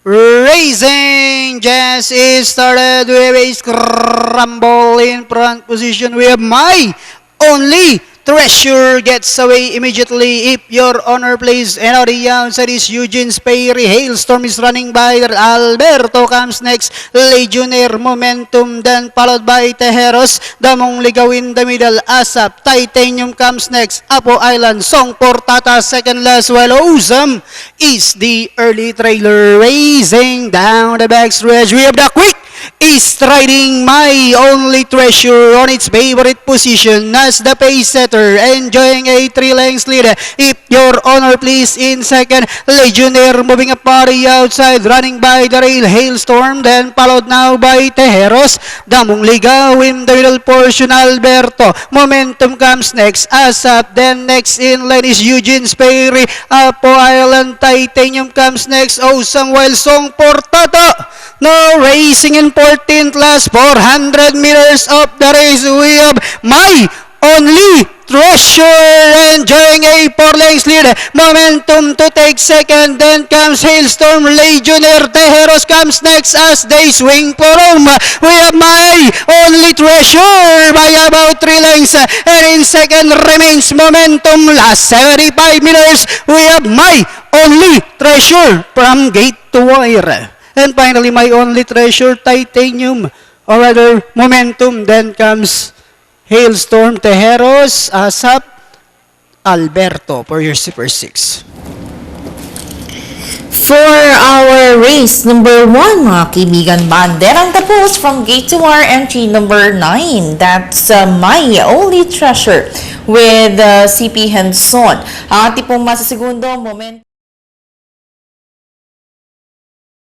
Racing Jazz is started with a scramble in front position. We have My Only Treasure gets away immediately. If your honor plays, and on the outside is Eugene Sperry. Hailstorm is running by. Alberto comes next. Legionnaire Momentum, then followed by Tejeros. Damong Ligaw in the middle. Asap. Titanium comes next. Apo Island. Song Portata second last, while Awesome is the early trailer. Racing down the backstretch. We have the quick is striding My Only Treasure on its favorite position as the pace setter, enjoying a 3 lengths lead. If your honor please in second, Legionnaire moving up on the outside, running by the rail. Hailstorm, then followed now by Tejeros. Damong Ligaw in the middle portion. Alberto Momentum comes next. Asap, then next in line is Eugene Sperry. Apo Island. Titanium comes next. Awesome, while Song Portata no racing in 14th last 400 meters of the race. We have My Only Treasure enjoying a 4 lengths lead. Momentum to take second, then comes Hailstorm. Legionnaire Tejeros comes next as they swing for home. We have My Only Treasure by about 3 lengths, and in second remains Momentum. Last 75 meters, we have My Only Treasure from gate to wire. And finally, My Only Treasure, Titanium, or rather, Momentum. Then comes Hailstorm, Tejeros, Asap, Alberto for your Super 6. For our race number 1, mga kaibigan, banderang tapos from gate to wire, entry number 9. That's My Only Treasure with CP Henson. Ang ating pong masasegundo, moment.